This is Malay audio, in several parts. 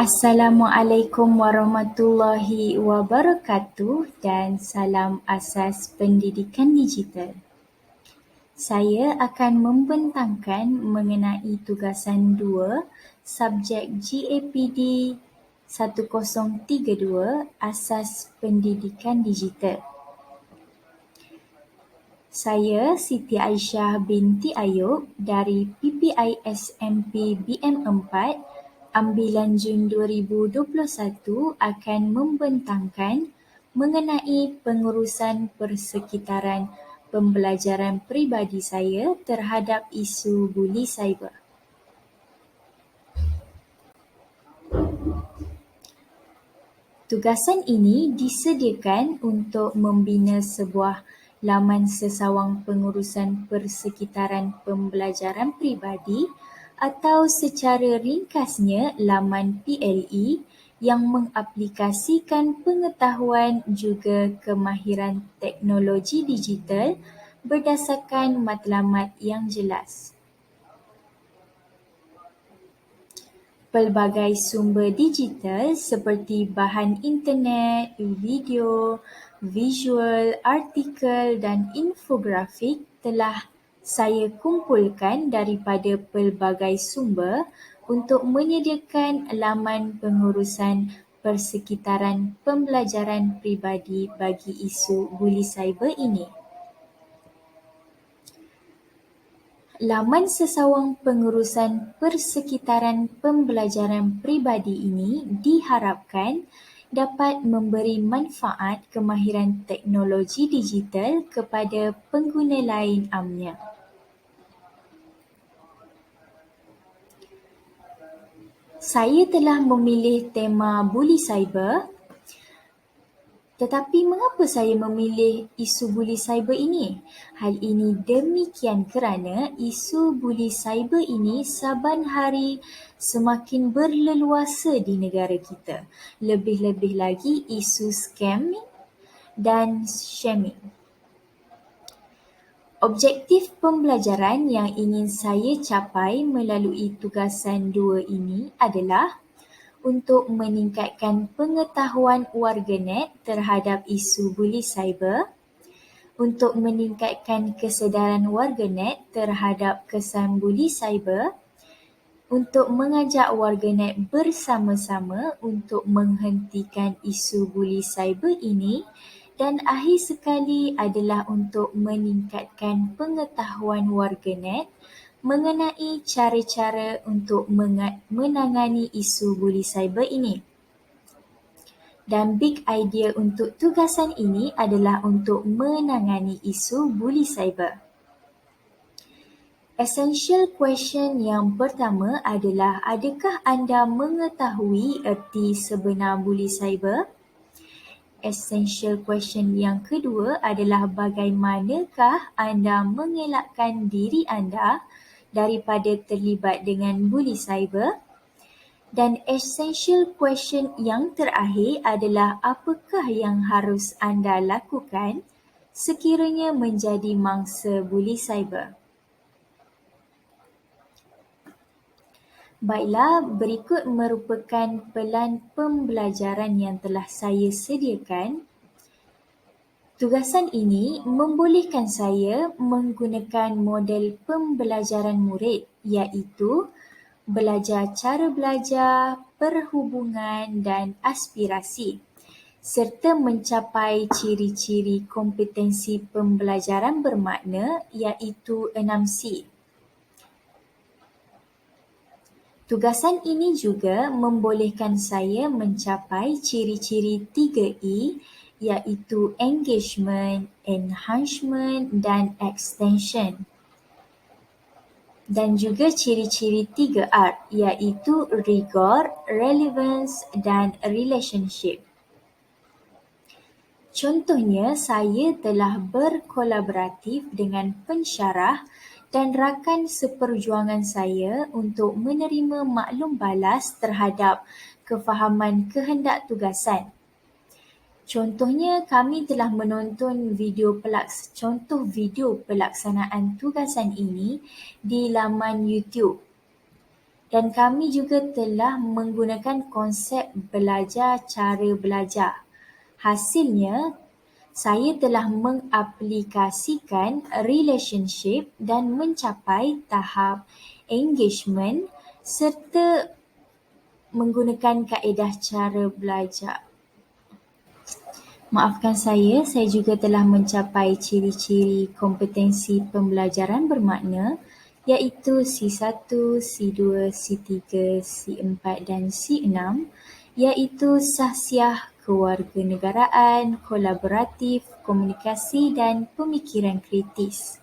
Assalamualaikum warahmatullahi wabarakatuh dan salam asas pendidikan digital. Saya akan membentangkan mengenai tugasan 2 subjek GAPD 1032 Asas Pendidikan Digital. Saya Siti Aisyah binti Ayub dari PPISMP BM4 ambilan Jun 2021 akan membentangkan mengenai pengurusan persekitaran pembelajaran peribadi saya terhadap isu buli cyber. Tugasan ini disediakan untuk membina sebuah laman sesawang pengurusan persekitaran pembelajaran peribadi atau secara ringkasnya laman PLE yang mengaplikasikan pengetahuan juga kemahiran teknologi digital berdasarkan matlamat yang jelas. Pelbagai sumber digital seperti bahan internet, video, visual, artikel dan infografik telah saya kumpulkan daripada pelbagai sumber untuk menyediakan laman pengurusan persekitaran pembelajaran peribadi bagi isu buli cyber ini. Laman sesawang pengurusan persekitaran pembelajaran peribadi ini diharapkan dapat memberi manfaat kemahiran teknologi digital kepada pengguna lain amnya. Saya telah memilih tema buli cyber. Tetapi mengapa saya memilih isu buli cyber ini? Hal ini demikian kerana isu buli cyber ini saban hari semakin berleluasa di negara kita. Lebih-lebih lagi isu scamming dan shaming. Objektif pembelajaran yang ingin saya capai melalui tugasan 2 ini adalah untuk meningkatkan pengetahuan warganet terhadap isu buli cyber, untuk meningkatkan kesedaran warganet terhadap kesan buli cyber, untuk mengajak warganet bersama-sama untuk menghentikan isu buli cyber ini dan akhir sekali adalah untuk meningkatkan pengetahuan warganet mengenai cara-cara untuk menangani isu buli cyber ini. Dan big idea untuk tugasan ini adalah untuk menangani isu buli cyber. Essential question yang pertama adalah adakah anda mengetahui erti sebenar buli cyber? Essential question yang kedua adalah bagaimanakah anda mengelakkan diri anda daripada terlibat dengan buli cyber? Dan essential question yang terakhir adalah apakah yang harus anda lakukan sekiranya menjadi mangsa buli cyber? Baiklah, berikut merupakan pelan pembelajaran yang telah saya sediakan. Tugasan ini membolehkan saya menggunakan model pembelajaran murid iaitu belajar cara belajar, perhubungan dan aspirasi serta mencapai ciri-ciri kompetensi pembelajaran bermakna iaitu 6C. Tugasan ini juga membolehkan saya mencapai ciri-ciri 3E iaitu engagement, enhancement dan extension. Dan juga ciri-ciri 3R iaitu rigor, relevance dan relationship. Contohnya, saya telah berkolaboratif dengan pensyarah dan rakan seperjuangan saya untuk menerima maklum balas terhadap kefahaman kehendak tugasan. Contohnya, kami telah menonton contoh video pelaksanaan tugasan ini di laman YouTube. Dan kami juga telah menggunakan konsep belajar cara belajar. Hasilnya, saya telah mengaplikasikan relationship dan mencapai tahap engagement serta menggunakan kaedah cara belajar. Maafkan saya juga telah mencapai ciri-ciri kompetensi pembelajaran bermakna iaitu C1, C2, C3, C4 dan C6 iaitu sahsiah, kewarganegaraan, kolaboratif, komunikasi dan pemikiran kritis.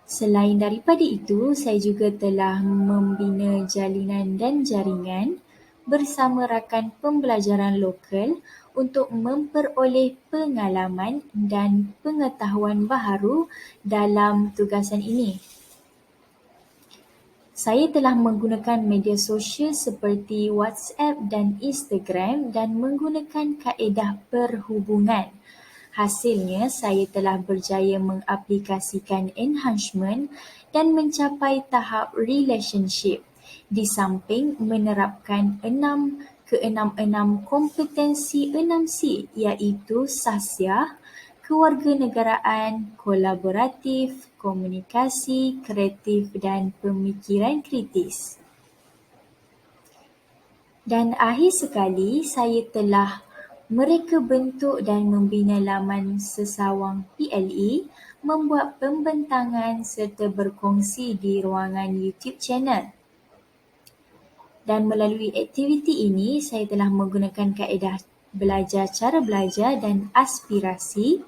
Selain daripada itu, saya juga telah membina jalinan dan jaringan bersama rakan pembelajaran lokal untuk memperoleh pengalaman dan pengetahuan baharu dalam tugasan ini. Saya telah menggunakan media sosial seperti WhatsApp dan Instagram dan menggunakan kaedah perhubungan. Hasilnya, saya telah berjaya mengaplikasikan enhancement dan mencapai tahap relationship di samping menerapkan 6 kompetensi 6C iaitu sahsiah, kewarganegaraan, kolaboratif, komunikasi, kreatif dan pemikiran kritis. Dan akhir sekali, saya telah mereka bentuk dan membina laman sesawang PLE, membuat pembentangan serta berkongsi di ruangan YouTube channel. Dan melalui aktiviti ini, saya telah menggunakan kaedah belajar cara belajar dan aspirasi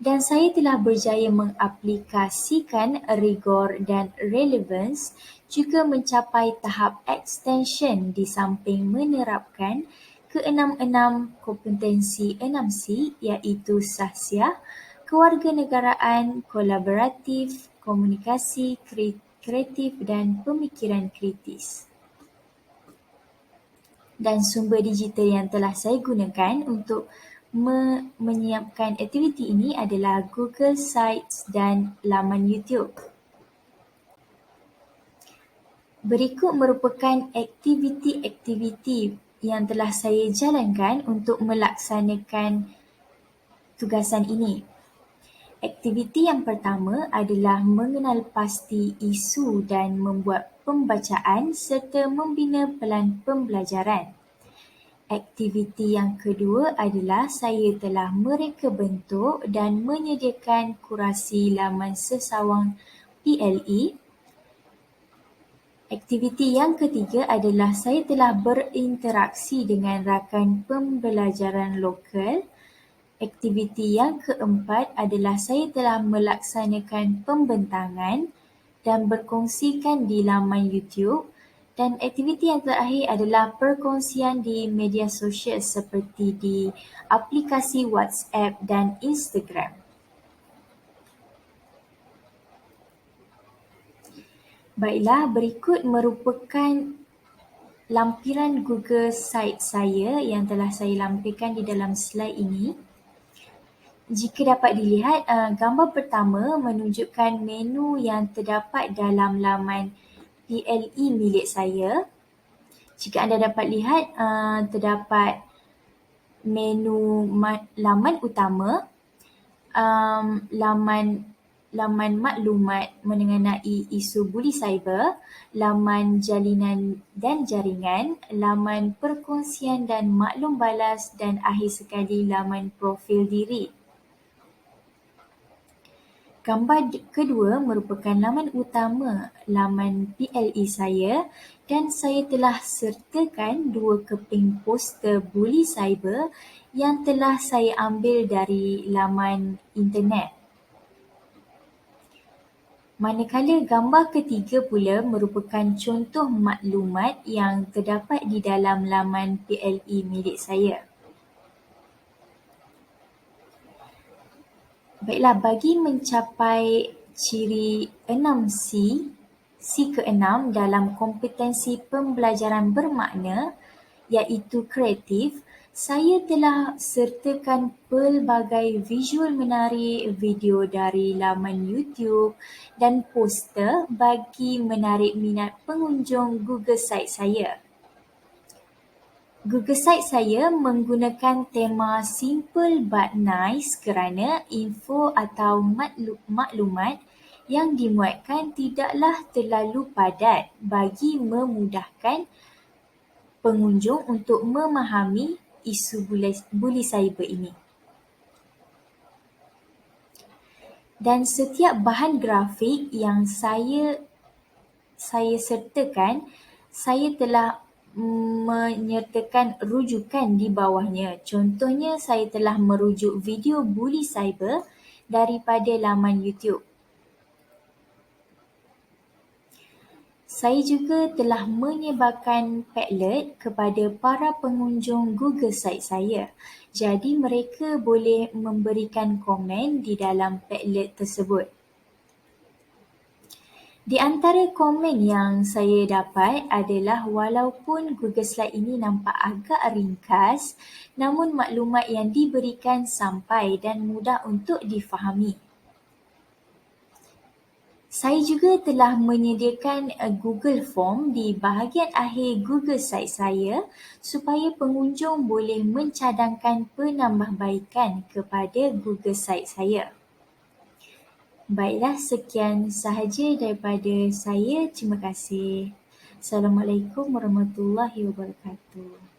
dan saya telah berjaya mengaplikasikan rigor dan relevance juga mencapai tahap extension di samping menerapkan ke-6 kompetensi 6C iaitu sahsiah, kewarganegaraan, kolaboratif, komunikasi, kreatif dan pemikiran kritis. Dan sumber digital yang telah saya gunakan untuk menyiapkan aktiviti ini adalah Google Sites dan laman YouTube. Berikut merupakan aktiviti-aktiviti yang telah saya jalankan untuk melaksanakan tugasan ini. Aktiviti yang pertama adalah mengenal pasti isu dan membuat pembacaan serta membina pelan pembelajaran. Aktiviti yang kedua adalah saya telah mereka bentuk dan menyediakan kurasi laman sesawang PLE. Aktiviti yang ketiga adalah saya telah berinteraksi dengan rakan pembelajaran lokal. Aktiviti yang keempat adalah saya telah melaksanakan pembentangan dan berkongsikan di laman YouTube. Dan aktiviti yang terakhir adalah perkongsian di media sosial seperti di aplikasi WhatsApp dan Instagram. Baiklah, berikut merupakan lampiran Google Site saya yang telah saya lampirkan di dalam slide ini. Jika dapat dilihat, gambar pertama menunjukkan menu yang terdapat dalam laman PLE milik saya. Jika anda dapat lihat, terdapat menu laman utama, laman maklumat mengenai isu buli cyber, laman jalinan dan jaringan, laman perkongsian dan maklum balas dan akhir sekali laman profil diri. Gambar kedua merupakan laman utama laman PLE saya dan saya telah sertakan 2 keping poster buli cyber yang telah saya ambil dari laman internet. Manakala gambar ketiga pula merupakan contoh maklumat yang terdapat di dalam laman PLE milik saya. Baiklah, bagi mencapai ciri 6C, C ke-6 dalam kompetensi pembelajaran bermakna iaitu kreatif, Saya telah sertakan pelbagai visual menarik, video dari laman YouTube dan poster bagi menarik minat pengunjung Google Site saya. Google Site saya menggunakan tema simple but nice kerana info atau maklumat yang dimuatkan tidaklah terlalu padat bagi memudahkan pengunjung untuk memahami isu buli cyber ini. Dan setiap bahan grafik yang saya sertakan, saya telah menyertakan rujukan di bawahnya. Contohnya, saya telah merujuk video buli cyber daripada laman YouTube. Saya juga telah menyebarkan Padlet kepada para pengunjung Google Site saya. Jadi mereka boleh memberikan komen di dalam Padlet tersebut. Di antara komen yang saya dapat adalah walaupun Google Slide ini nampak agak ringkas, namun maklumat yang diberikan sampai dan mudah untuk difahami. Saya juga telah menyediakan Google Form di bahagian akhir Google Site saya supaya pengunjung boleh mencadangkan penambahbaikan kepada Google Site saya. Baiklah, sekian sahaja daripada saya. Terima kasih. Assalamualaikum warahmatullahi wabarakatuh.